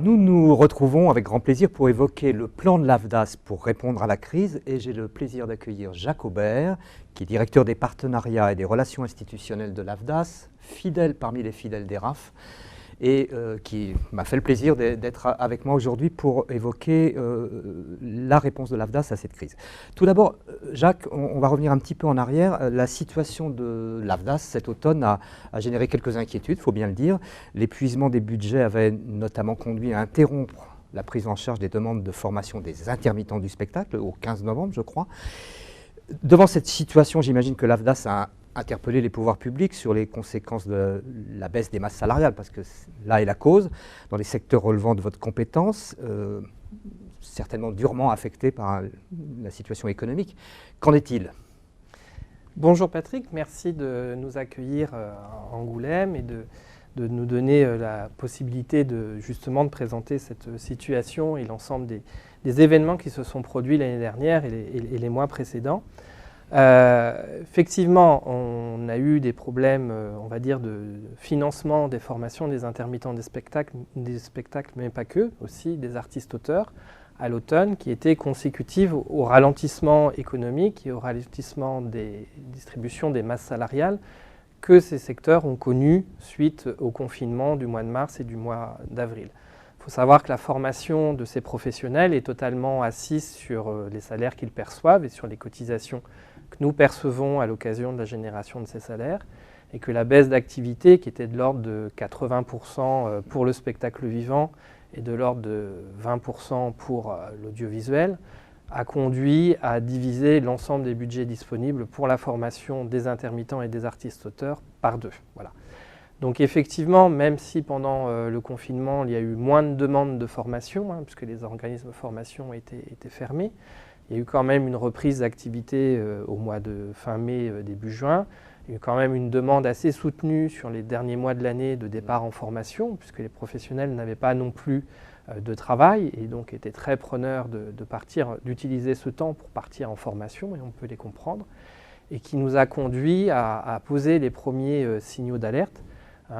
Nous nous retrouvons avec grand plaisir pour évoquer le plan de l'AFDAS pour répondre à la crise et j'ai le plaisir d'accueillir Jacques Aubert, qui est directeur des partenariats et des relations institutionnelles de l'AFDAS, fidèle parmi les fidèles des RAF, et qui m'a fait le plaisir d'être avec moi aujourd'hui pour évoquer la réponse de l'AFDAS à cette crise. Tout d'abord, Jacques, on va revenir un petit peu en arrière. La situation de l'AFDAS cet automne a généré quelques inquiétudes, il faut bien le dire. L'épuisement des budgets avait notamment conduit à interrompre la prise en charge des demandes de formation des intermittents du spectacle au 15 novembre, je crois. Devant cette situation, j'imagine que l'AFDAS a interpeller les pouvoirs publics sur les conséquences de la baisse des masses salariales, parce que là est la cause, dans les secteurs relevant de votre compétence, certainement durement affectés par la situation économique. Qu'en est-il ? Bonjour Patrick, merci de nous accueillir à Angoulême et de nous donner la possibilité justement de présenter cette situation et l'ensemble des événements qui se sont produits l'année dernière et les mois précédents. Effectivement, on a eu des problèmes, on va dire, de financement des formations des intermittents des spectacles, mais pas que, aussi des artistes-auteurs à l'automne, qui étaient consécutives au ralentissement économique et au ralentissement des distributions des masses salariales que ces secteurs ont connu suite au confinement du mois de mars et du mois d'avril. Il faut savoir que la formation de ces professionnels est totalement assise sur les salaires qu'ils perçoivent et sur les cotisations que nous percevons à l'occasion de la génération de ces salaires, et que la baisse d'activité, qui était de l'ordre de 80% pour le spectacle vivant et de l'ordre de 20% pour l'audiovisuel, a conduit à diviser l'ensemble des budgets disponibles pour la formation des intermittents et des artistes-auteurs par deux. Voilà. Donc effectivement, même si pendant le confinement, il y a eu moins de demandes de formation, puisque les organismes de formation étaient fermés, il y a eu quand même une reprise d'activité au mois de fin mai, début juin. Il y a eu quand même une demande assez soutenue sur les derniers mois de l'année de départ en formation, puisque les professionnels n'avaient pas non plus de travail et donc étaient très preneurs de partir, d'utiliser ce temps pour partir en formation, et on peut les comprendre, et qui nous a conduit à poser les premiers signaux d'alerte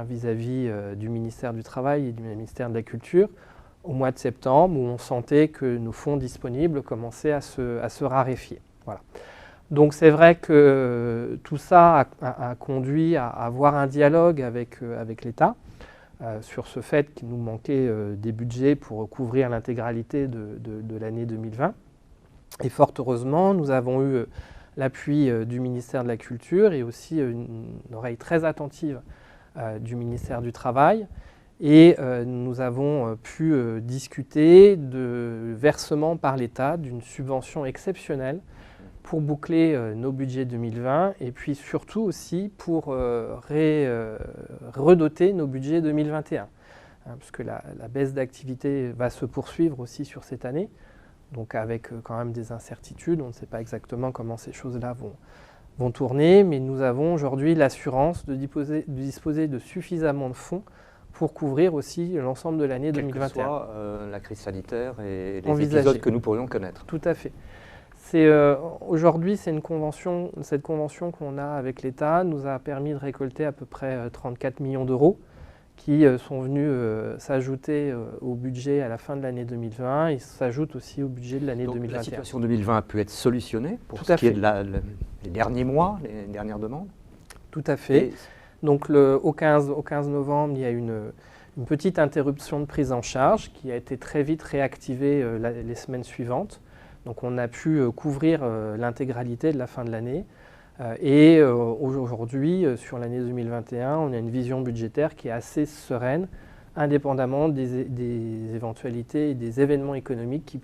vis-à-vis du ministère du Travail et du ministère de la Culture, au mois de septembre, où on sentait que nos fonds disponibles commençaient à se raréfier. Voilà. Donc c'est vrai que tout ça a conduit à avoir un dialogue avec l'État sur ce fait qu'il nous manquait des budgets pour couvrir l'intégralité de l'année 2020. Et fort heureusement, nous avons eu l'appui du ministère de la Culture et aussi une oreille très attentive du ministère du Travail. Et nous avons pu discuter de versement par l'État d'une subvention exceptionnelle pour boucler nos budgets 2020 et puis surtout aussi pour redoter nos budgets 2021. Puisque la baisse d'activité va se poursuivre aussi sur cette année, donc avec quand même des incertitudes, on ne sait pas exactement comment ces choses-là vont tourner, mais nous avons aujourd'hui l'assurance de disposer de suffisamment de fonds pour couvrir aussi l'ensemble de l'année 2021. Quelle que soit la crise sanitaire et les épisodes que nous pourrions connaître. Tout à fait. Aujourd'hui, cette convention que l'on a avec l'État nous a permis de récolter à peu près 34 millions d'euros qui sont venus s'ajouter au budget à la fin de l'année 2020 et s'ajoutent aussi au budget de l'année 2021. La situation 2020 a pu être solutionnée pour ce qui est des derniers mois, les dernières demandes. Tout à fait. Donc au 15 novembre, il y a une petite interruption de prise en charge qui a été très vite réactivée les semaines suivantes. Donc on a pu couvrir l'intégralité de la fin de l'année. Et aujourd'hui, sur l'année 2021, on a une vision budgétaire qui est assez sereine, indépendamment des éventualités et des événements économiques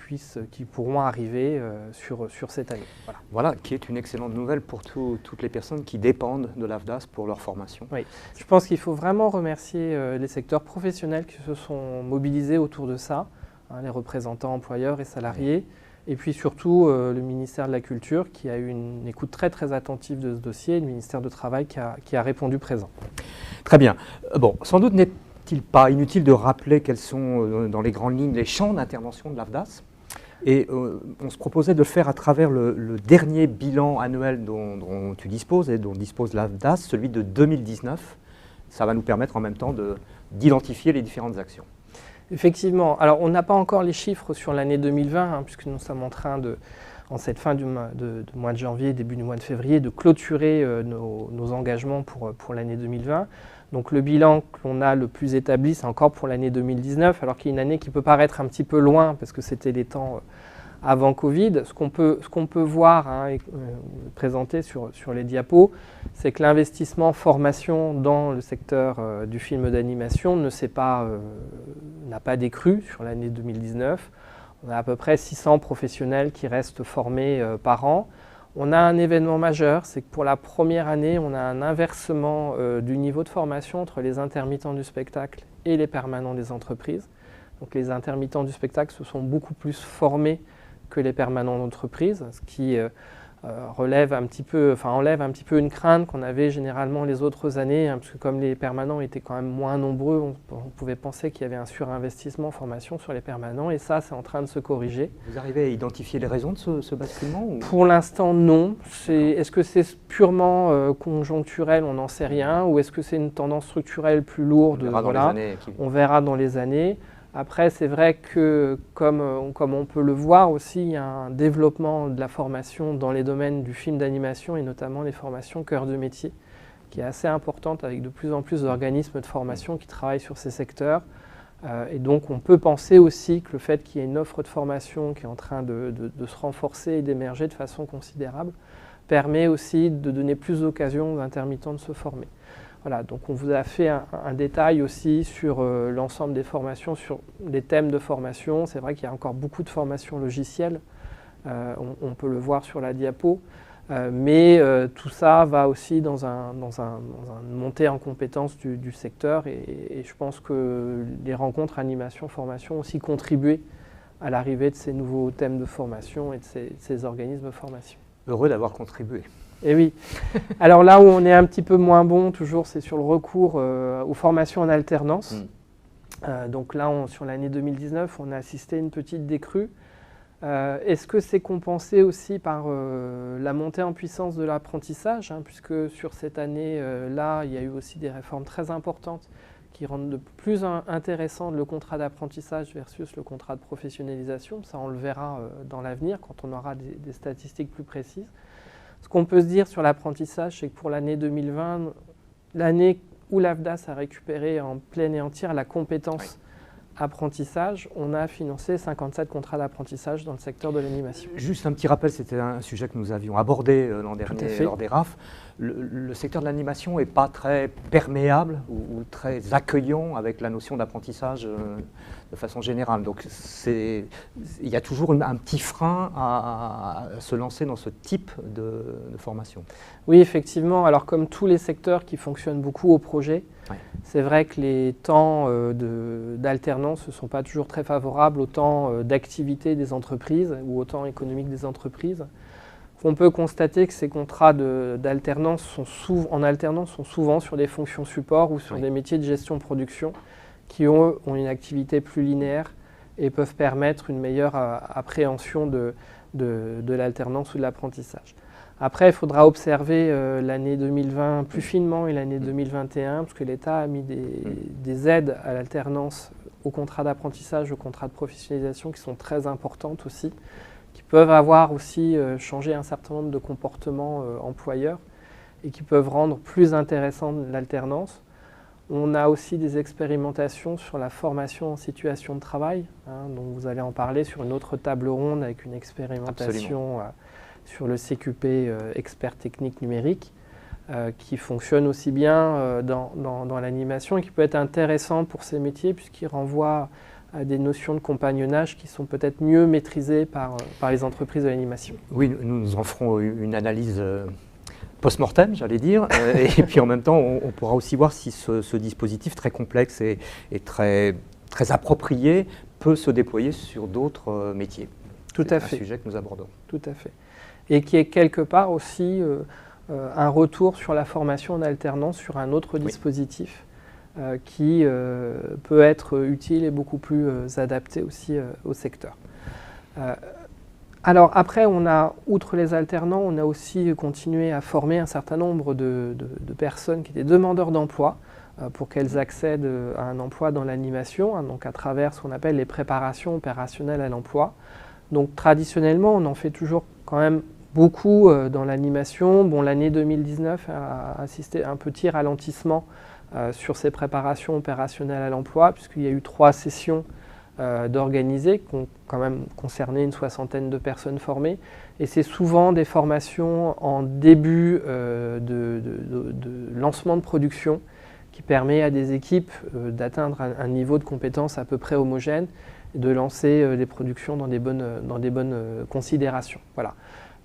qui pourront arriver sur cette année. Voilà, qui est une excellente nouvelle pour toutes les personnes qui dépendent de l'AFDAS pour leur formation. Oui, je pense qu'il faut vraiment remercier les secteurs professionnels qui se sont mobilisés autour de ça, les représentants employeurs et salariés, et puis surtout le ministère de la Culture qui a eu une écoute très très attentive de ce dossier, et le ministère du Travail qui a répondu présent. Très bien. Bon, sans doute n'est-il pas inutile de rappeler quels sont dans les grandes lignes les champs d'intervention de l'AFDAS. Et on se proposait de le faire à travers le dernier bilan annuel dont tu disposes et dont dispose l'AFDAS, celui de 2019. Ça va nous permettre en même temps d'identifier les différentes actions. Effectivement. Alors, on n'a pas encore les chiffres sur l'année 2020, puisque nous sommes en train en cette fin du mois de janvier, début du mois de février, de clôturer nos engagements pour l'année 2020. Donc le bilan que l'on a le plus établi, c'est encore pour l'année 2019, alors qu'il y a une année qui peut paraître un petit peu loin, parce que c'était les temps avant Covid. Ce qu'on peut voir et présenter sur les diapos, c'est que l'investissement formation dans le secteur du film d'animation n'a pas décru sur l'année 2019. On a à peu près 600 professionnels qui restent formés par an. On a un événement majeur, c'est que pour la première année, on a un inversement du niveau de formation entre les intermittents du spectacle et les permanents des entreprises. Donc les intermittents du spectacle se sont beaucoup plus formés que les permanents d'entreprise, ce qui enlève un petit peu une crainte qu'on avait généralement les autres années, parce que comme les permanents étaient quand même moins nombreux, on pouvait penser qu'il y avait un surinvestissement en formation sur les permanents, et ça, c'est en train de se corriger. Vous arrivez à identifier les raisons de ce basculement ou... Pour l'instant, non. Est-ce que c'est purement conjoncturel, on n'en sait rien, ou est-ce que c'est une tendance structurelle plus lourde? On verra dans les années. Après, c'est vrai que, comme on peut le voir aussi, il y a un développement de la formation dans les domaines du film d'animation et notamment les formations cœur de métier, qui est assez importante avec de plus en plus d'organismes de formation qui travaillent sur ces secteurs. Et donc, on peut penser aussi que le fait qu'il y ait une offre de formation qui est en train de se renforcer et d'émerger de façon considérable permet aussi de donner plus d'occasions aux intermittents de se former. Voilà, donc on vous a fait un détail aussi sur l'ensemble des formations, sur les thèmes de formation. C'est vrai qu'il y a encore beaucoup de formations logicielles, on peut le voir sur la diapo, mais tout ça va aussi dans une montée en compétences du secteur et je pense que les rencontres animation-formation ont aussi contribué à l'arrivée de ces nouveaux thèmes de formation et de ces organismes de formation. Heureux d'avoir contribué. Et oui. Alors là où on est un petit peu moins bon, toujours, c'est sur le recours aux formations en alternance. Donc là, sur l'année 2019, on a assisté à une petite décrue. Est-ce que c'est compensé aussi par la montée en puissance de l'apprentissage, puisque sur cette année-là, il y a eu aussi des réformes très importantes qui rendent de plus intéressant le contrat d'apprentissage versus le contrat de professionnalisation. Ça, on le verra dans l'avenir quand on aura des statistiques plus précises. Ce qu'on peut se dire sur l'apprentissage, c'est que pour l'année 2020, l'année où l'AFDAS a récupéré en pleine et entière la compétence apprentissage, on a financé 57 contrats d'apprentissage dans le secteur de l'animation. Juste un petit rappel, c'était un sujet que nous avions abordé l'an dernier lors des RAF. Le secteur de l'animation n'est pas très perméable ou très accueillant avec la notion d'apprentissage de façon générale. Donc il y a toujours un petit frein à se lancer dans ce type de formation. Oui, effectivement. Alors comme tous les secteurs qui fonctionnent beaucoup au projet, c'est vrai que les temps d'alternance ne sont pas toujours très favorables au temps d'activité des entreprises ou au temps économique des entreprises. On peut constater que ces contrats d'alternance en alternance sont souvent sur des fonctions support ou sur des métiers de gestion-production qui ont une activité plus linéaire et peuvent permettre une meilleure appréhension de l'alternance ou de l'apprentissage. Après, il faudra observer l'année 2020 plus finement et l'année 2021, parce que l'État a mis des aides à l'alternance, au contrat d'apprentissage, au contrat de professionnalisation qui sont très importantes aussi, qui peuvent avoir aussi changé un certain nombre de comportements employeurs et qui peuvent rendre plus intéressante l'alternance. On a aussi des expérimentations sur la formation en situation de travail, dont vous allez en parler sur une autre table ronde avec une expérimentation sur le CQP expert technique numérique qui fonctionne aussi bien dans l'animation et qui peut être intéressant pour ces métiers puisqu'il renvoie à des notions de compagnonnage qui sont peut-être mieux maîtrisées par les entreprises de l'animation. Oui, nous en ferons une analyse post-mortem, j'allais dire, et puis en même temps, on pourra aussi voir si ce dispositif très complexe et très approprié peut se déployer sur d'autres métiers. Tout à fait. C'est un sujet que nous abordons. Tout à fait. Et qui est quelque part aussi un retour sur la formation en alternance sur un autre dispositif qui peut être utile et beaucoup plus adapté aussi au secteur. Alors après, outre les alternants, on a aussi continué à former un certain nombre de personnes qui étaient demandeurs d'emploi pour qu'elles accèdent à un emploi dans l'animation, hein, donc à travers ce qu'on appelle les préparations opérationnelles à l'emploi. Donc traditionnellement, on en fait toujours quand même beaucoup dans l'animation. Bon, l'année 2019 a assisté à un petit ralentissement sur ces préparations opérationnelles à l'emploi, puisqu'il y a eu 3 sessions d'organiser, qui ont quand même concerné une 60aine de personnes formées. Et c'est souvent des formations en début de lancement de production qui permet à des équipes d'atteindre un niveau de compétence à peu près homogène et de lancer les productions dans des bonnes considérations. Voilà.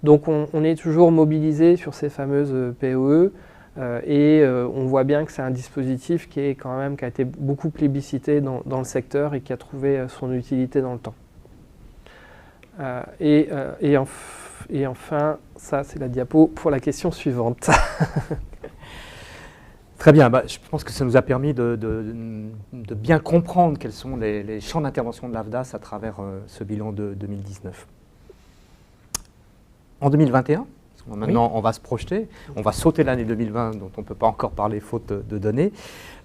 Donc on est toujours mobilisé sur ces fameuses POE et on voit bien que c'est un dispositif qui a été beaucoup plébiscité dans le secteur et qui a trouvé son utilité dans le temps. Et enfin, ça c'est la diapo pour la question suivante. Très bien, je pense que ça nous a permis de bien comprendre quels sont les champs d'intervention de l'AFDAS à travers ce bilan de 2019. En 2021, maintenant on va se projeter, on va sauter l'année 2020 dont on ne peut pas encore parler faute de données.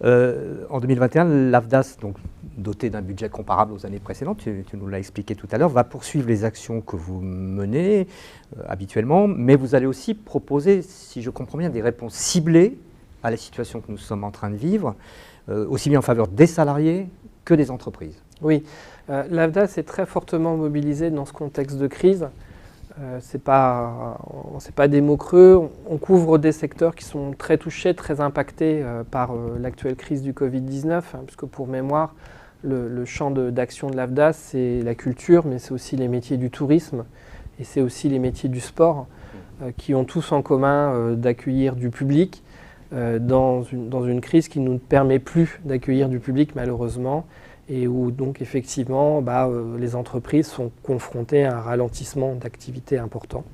En 2021, l'AFDAS, donc doté d'un budget comparable aux années précédentes, tu nous l'as expliqué tout à l'heure, va poursuivre les actions que vous menez habituellement, mais vous allez aussi proposer, si je comprends bien, des réponses ciblées à la situation que nous sommes en train de vivre, aussi bien en faveur des salariés que des entreprises. Oui, l'AFDAS est très fortement mobilisé dans ce contexte de crise. Ce n'est pas des mots creux, on couvre des secteurs qui sont très touchés, très impactés par l'actuelle crise du Covid-19, hein, puisque pour mémoire, le champ d'action de l'AFDAS, c'est la culture, mais c'est aussi les métiers du tourisme et c'est aussi les métiers du sport, qui ont tous en commun d'accueillir du public dans une crise qui ne nous permet plus d'accueillir du public malheureusement, et où donc effectivement les entreprises sont confrontées à un ralentissement d'activité important,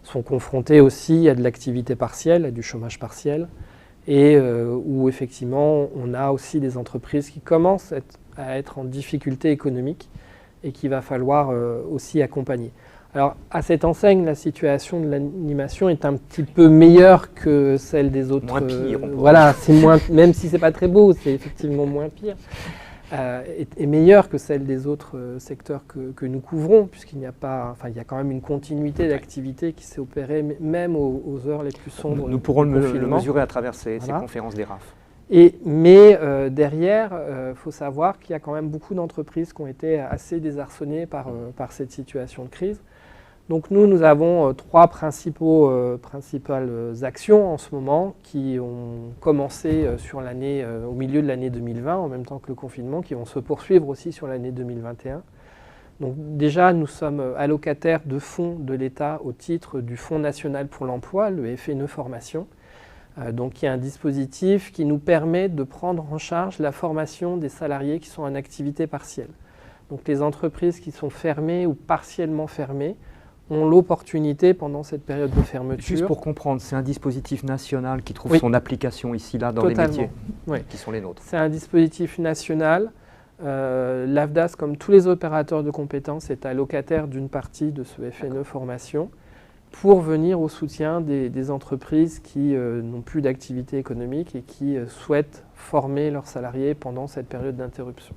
sont confrontées aussi à de l'activité partielle, à du chômage partiel, et où effectivement on a aussi des entreprises qui commencent à être en difficulté économique et qu'il va falloir aussi accompagner. Alors à cette enseigne, la situation de l'animation est un petit peu meilleure que celle des autres. Moins pire. Voilà, c'est moins, même si c'est pas très beau, c'est effectivement moins pire. Est meilleure que celle des autres secteurs que nous couvrons, puisqu'il n'y a pas, il y a quand même une continuité d'activité qui s'est opérée même aux heures les plus sombres. Nous pourrons le mesurer à travers ces conférences des RAF. Mais derrière, il faut savoir qu'il y a quand même beaucoup d'entreprises qui ont été assez désarçonnées par cette situation de crise. Donc nous avons 3 principales actions en ce moment qui ont commencé au milieu de l'année 2020, en même temps que le confinement, qui vont se poursuivre aussi sur l'année 2021. Donc déjà, nous sommes allocataires de fonds de l'État au titre du Fonds national pour l'emploi, le FNE Formation, donc qui est un dispositif qui nous permet de prendre en charge la formation des salariés qui sont en activité partielle. Donc les entreprises qui sont fermées ou partiellement fermées ont l'opportunité pendant cette période de fermeture. Juste pour comprendre, c'est un dispositif national qui trouve son application ici, là, dans les métiers qui sont les nôtres. C'est un dispositif national. L'AFDAS, comme tous les opérateurs de compétences, est allocataire d'une partie de ce FNE Formation pour venir au soutien des entreprises qui n'ont plus d'activité économique et qui souhaitent former leurs salariés pendant cette période d'interruption.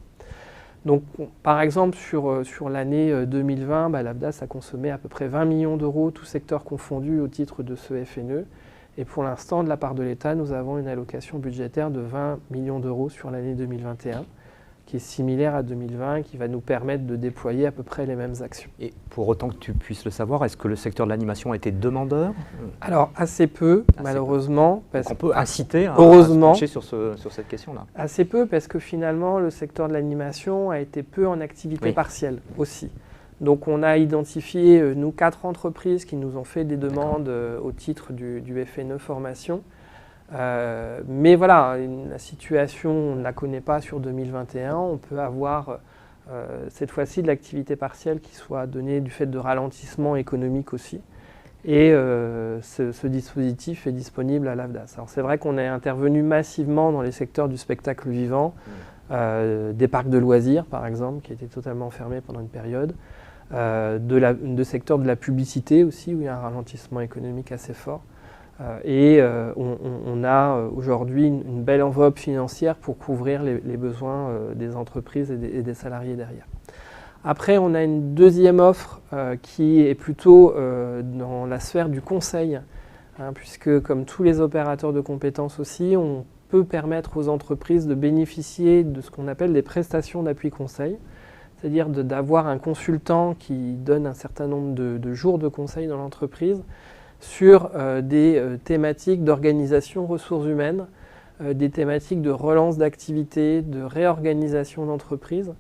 Donc, par exemple, sur l'année 2020, l'AFDAS a consommé à peu près 20 millions d'euros, tous secteurs confondus, au titre de ce FNE. Et pour l'instant, de la part de l'État, nous avons une allocation budgétaire de 20 millions d'euros sur l'année 2021, qui est similaire à 2020, qui va nous permettre de déployer à peu près les mêmes actions. Et pour autant que tu puisses le savoir, est-ce que le secteur de l'animation a été demandeur ? Alors, assez peu, malheureusement. Donc on peut inciter à se pencher sur cette question-là. Assez peu, parce que finalement, le secteur de l'animation a été peu en activité partielle aussi. Donc on a identifié, nous, 4 entreprises qui nous ont fait des demandes au titre du FNE Formation. Mais voilà, la situation, on ne la connaît pas sur 2021. On peut avoir cette fois-ci de l'activité partielle qui soit donnée du fait de ralentissement économique aussi. Et ce dispositif est disponible à l'AFDAS. Alors c'est vrai qu'on est intervenu massivement dans les secteurs du spectacle vivant, des parcs de loisirs par exemple, qui étaient totalement fermés pendant une période, de secteur de la publicité aussi, où il y a un ralentissement économique assez fort. On a aujourd'hui une belle enveloppe financière pour couvrir les besoins des entreprises et des salariés derrière. Après, on a une deuxième offre qui est plutôt dans la sphère du conseil, puisque comme tous les opérateurs de compétences aussi, on peut permettre aux entreprises de bénéficier de ce qu'on appelle des prestations d'appui conseil, c'est-à-dire d'avoir un consultant qui donne un certain nombre de jours de conseil dans l'entreprise sur des thématiques d'organisation ressources humaines, des thématiques de relance d'activité, de réorganisation d'entreprise,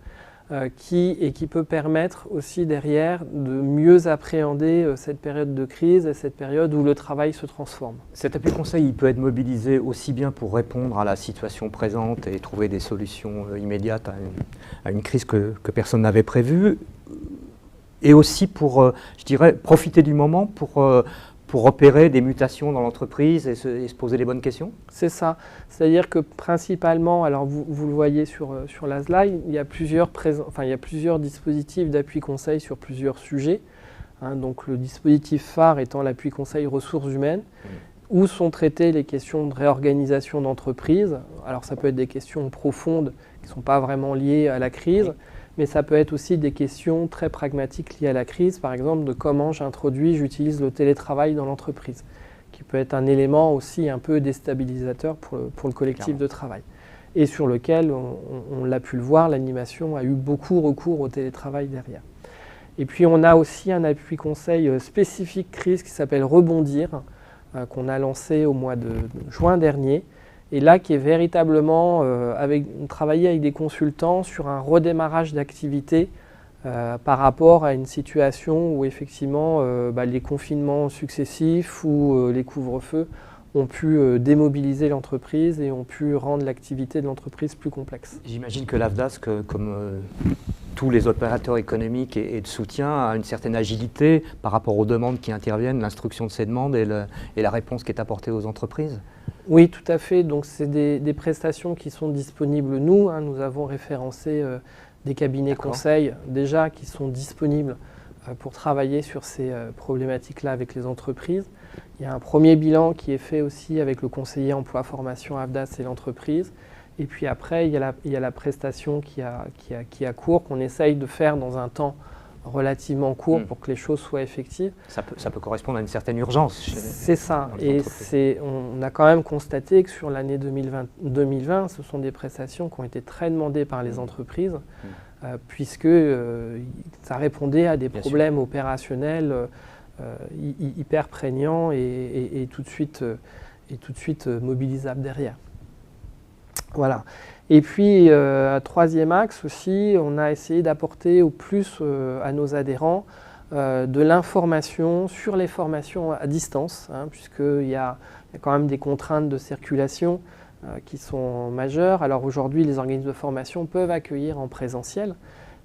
qui peut permettre aussi derrière de mieux appréhender cette période de crise et cette période où le travail se transforme. Cet appui conseil, il peut être mobilisé aussi bien pour répondre à la situation présente et trouver des solutions immédiates à une crise que personne n'avait prévue, et aussi pour, je dirais, profiter du moment pour opérer des mutations dans l'entreprise et se poser les bonnes questions? C'est ça. C'est-à-dire que principalement, alors vous le voyez sur la slide, il y a plusieurs dispositifs d'appui conseil sur plusieurs sujets. Donc le dispositif phare étant l'appui conseil ressources humaines, où sont traitées les questions de réorganisation d'entreprise. Alors ça peut être des questions profondes qui ne sont pas vraiment liées à la crise, mais ça peut être aussi des questions très pragmatiques liées à la crise, par exemple de comment j'utilise le télétravail dans l'entreprise, qui peut être un élément aussi un peu déstabilisateur pour le collectif de travail, et sur lequel, on l'a pu le voir, l'animation a eu beaucoup recours au télétravail derrière. Et puis on a aussi un appui conseil spécifique crise qui s'appelle Rebondir, qu'on a lancé au mois de juin dernier, et là qui est véritablement travailler avec des consultants sur un redémarrage d'activité par rapport à une situation où effectivement les confinements successifs ou les couvre-feux ont pu démobiliser l'entreprise et ont pu rendre l'activité de l'entreprise plus complexe. J'imagine que l'AFDAS, comme tous les opérateurs économiques et de soutien, a une certaine agilité par rapport aux demandes qui interviennent, l'instruction de ces demandes et la réponse qui est apportée aux entreprises. Oui, tout à fait. Donc, c'est des prestations qui sont disponibles. Nous avons référencé des cabinets conseils déjà qui sont disponibles pour travailler sur ces problématiques-là avec les entreprises. Il y a un premier bilan qui est fait aussi avec le conseiller emploi formation AFDAS et l'entreprise. Et puis après, il y a la prestation qui a cours, qu'on essaye de faire dans un temps relativement court pour que les choses soient effectives. Ça peut correspondre à une certaine urgence. C'est ça. Et on a quand même constaté que sur l'année 2020, ce sont des prestations qui ont été très demandées par les entreprises, puisque ça répondait à des problèmes opérationnels hyper prégnants et tout de suite mobilisables derrière. Voilà. Et puis, troisième axe aussi, on a essayé d'apporter au plus à nos adhérents de l'information sur les formations à distance, puisqu'il y a quand même des contraintes de circulation qui sont majeures. Alors aujourd'hui, les organismes de formation peuvent accueillir en présentiel,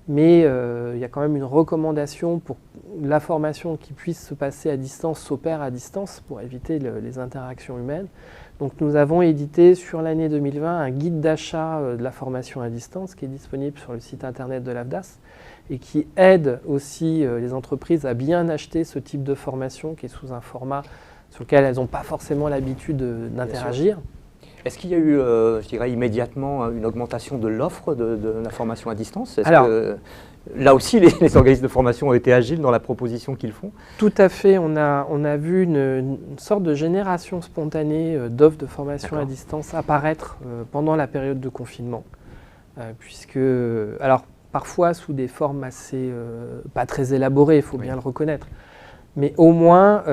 mais il y a quand même une recommandation pour la formation qui puisse se passer à distance, s'opère à distance pour éviter les interactions humaines. Donc nous avons édité sur l'année 2020 un guide d'achat de la formation à distance qui est disponible sur le site internet de l'AFDAS et qui aide aussi les entreprises à bien acheter ce type de formation qui est sous un format sur lequel elles n'ont pas forcément l'habitude d'interagir. Est-ce qu'il y a eu, je dirais immédiatement, une augmentation de l'offre de la formation à distance? Alors, là aussi, les organismes de formation ont été agiles dans la proposition qu'ils font? Tout à fait. On a vu une sorte de génération spontanée d'offres de formation à distance apparaître pendant la période de confinement. Alors parfois sous des formes assez pas très élaborées, il faut bien le reconnaître. Mais au moins,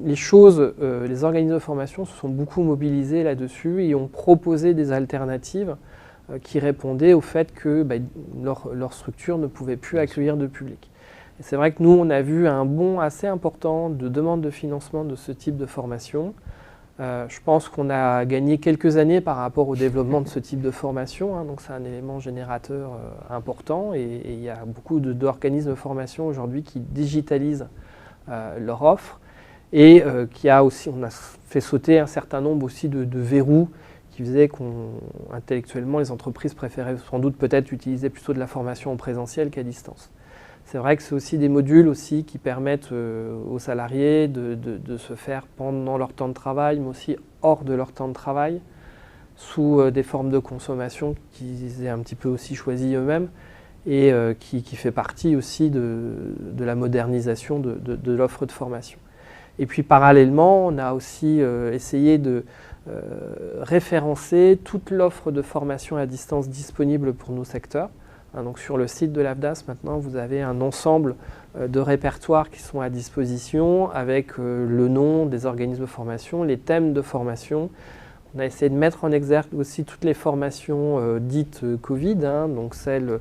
les organismes de formation se sont beaucoup mobilisés là-dessus et ont proposé des alternatives qui répondaient au fait que leur structure ne pouvait plus accueillir de public. Et c'est vrai que nous, on a vu un bond assez important de demande de financement de ce type de formation. Je pense qu'on a gagné quelques années par rapport au développement de ce type de formation, donc c'est un élément générateur important et il y a beaucoup d'organismes de formation aujourd'hui qui digitalisent leur offre et on a fait sauter un certain nombre aussi de verrous qui faisaient qu'intellectuellement les entreprises préféraient sans doute peut-être utiliser plutôt de la formation en présentiel qu'à distance. C'est vrai que c'est aussi des modules aussi qui permettent aux salariés de se faire pendant leur temps de travail, mais aussi hors de leur temps de travail, sous des formes de consommation qu'ils aient un petit peu aussi choisies eux-mêmes et qui fait partie aussi de la modernisation de l'offre de formation. Et puis parallèlement, on a aussi essayé de référencer toute l'offre de formation à distance disponible pour nos secteurs. Donc sur le site de l'AFDAS, maintenant, vous avez un ensemble de répertoires qui sont à disposition avec le nom des organismes de formation, les thèmes de formation. On a essayé de mettre en exergue aussi toutes les formations dites Covid, donc celles,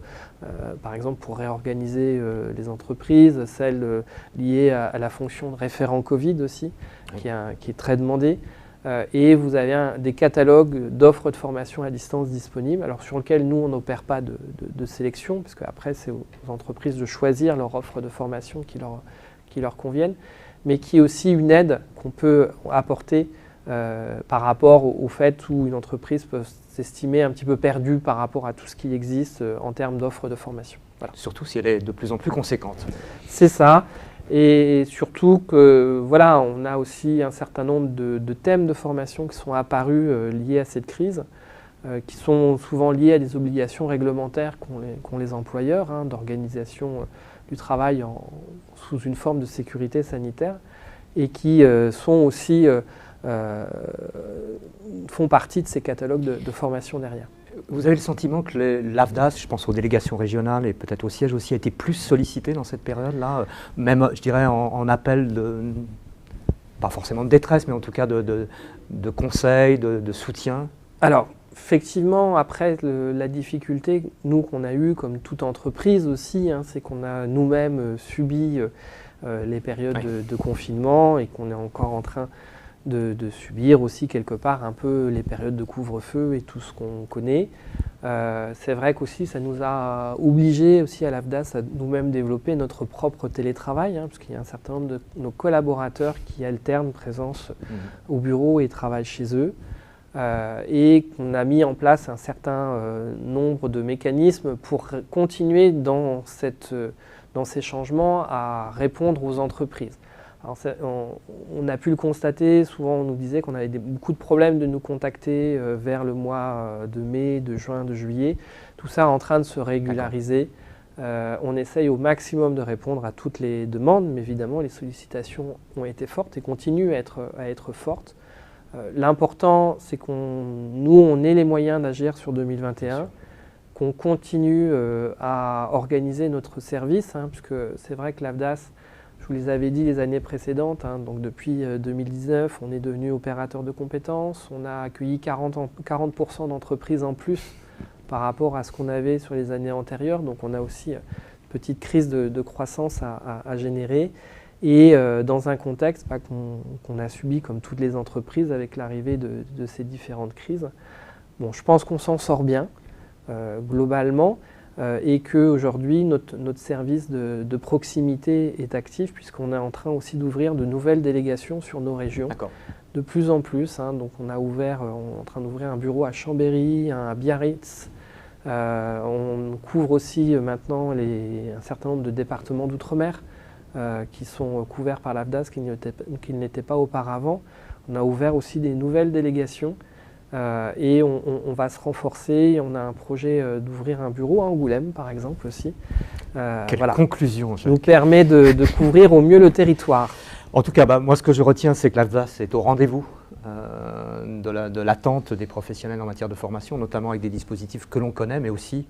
par exemple, pour réorganiser les entreprises, celles liées à la fonction de référent Covid aussi, qui est très demandée. Et vous avez des catalogues d'offres de formation à distance disponibles, alors sur lesquels nous, on n'opère pas de sélection, parce qu'après, c'est aux entreprises de choisir leur offre de formation qui leur convienne, mais qui est aussi une aide qu'on peut apporter par rapport au fait où une entreprise peut s'estimer un petit peu perdue par rapport à tout ce qui existe en termes d'offres de formation. Voilà. Surtout si elle est de plus en plus conséquente. C'est ça. Et surtout que voilà, on a aussi un certain nombre de thèmes de formation qui sont apparus liés à cette crise, qui sont souvent liés à des obligations réglementaires qu'ont les employeurs, d'organisation du travail sous une forme de sécurité sanitaire, et qui sont aussi font partie de ces catalogues de formation derrière. Vous avez le sentiment que l'AFDAS, je pense aux délégations régionales et peut-être au siège aussi, a été plus sollicité dans cette période-là, même, je dirais, en appel pas forcément de détresse, mais en tout cas de conseils, de soutien? Alors, effectivement, après, la difficulté, nous, qu'on a eue, comme toute entreprise aussi, c'est qu'on a nous-mêmes subi les périodes de confinement et qu'on est encore en train de subir aussi quelque part un peu les périodes de couvre-feu et tout ce qu'on connaît. C'est vrai qu'aussi ça nous a obligés aussi à l'AFDAS à nous-mêmes développer notre propre télétravail, parce qu'il y a un certain nombre de nos collaborateurs qui alternent présence au bureau et travaillent chez eux. Et qu'on a mis en place un certain nombre de mécanismes pour continuer dans ces changements à répondre aux entreprises. Alors on a pu le constater, souvent on nous disait qu'on avait beaucoup de problèmes de nous contacter vers le mois de mai, de juin, de juillet. Tout ça est en train de se régulariser. On essaye au maximum de répondre à toutes les demandes, mais évidemment les sollicitations ont été fortes et continuent à être fortes. L'important, c'est on ait les moyens d'agir sur 2021, qu'on continue à organiser notre service, puisque c'est vrai que l'AFDAS, je vous les avais dit les années précédentes, donc depuis 2019, on est devenu opérateur de compétences, on a accueilli 40% d'entreprises en plus par rapport à ce qu'on avait sur les années antérieures, donc on a aussi une petite crise de croissance à générer, et dans un contexte qu'on a subi comme toutes les entreprises avec l'arrivée de ces différentes crises. Bon, je pense qu'on s'en sort bien, globalement, et qu'aujourd'hui, notre service de proximité est actif puisqu'on est en train aussi d'ouvrir de nouvelles délégations sur nos régions. De plus en plus. Donc on est en train d'ouvrir un bureau à Chambéry, un à Biarritz. On couvre aussi maintenant un certain nombre de départements d'outre-mer qui sont couverts par l'AFDAS qui ne l'étaient pas auparavant. On a ouvert aussi des nouvelles délégations. Et on va se renforcer. On a un projet d'ouvrir un bureau à Angoulême, par exemple, aussi. Quelle conclusion, nous permet de couvrir au mieux le territoire. En tout cas, moi, ce que je retiens, c'est que l'AFDAS est au rendez-vous de l'attente des professionnels en matière de formation, notamment avec des dispositifs que l'on connaît, mais aussi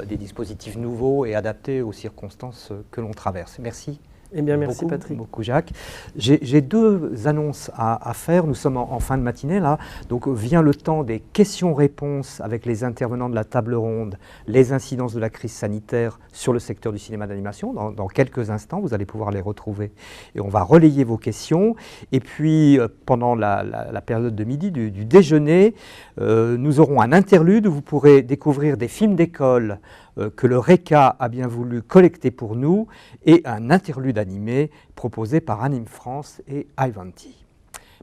des dispositifs nouveaux et adaptés aux circonstances que l'on traverse. Merci. Eh bien, merci Patrick. Beaucoup Jacques. J'ai deux annonces à faire. Nous sommes en fin de matinée là, donc vient le temps des questions-réponses avec les intervenants de la table ronde, les incidences de la crise sanitaire sur le secteur du cinéma d'animation. Dans quelques instants, vous allez pouvoir les retrouver et on va relayer vos questions. Et puis pendant la période de midi du déjeuner, nous aurons un interlude où vous pourrez découvrir des films d'école que le RECA a bien voulu collecter pour nous et un interlude animé proposé par Anime France et Ivanti.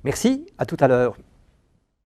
Merci, à tout à l'heure.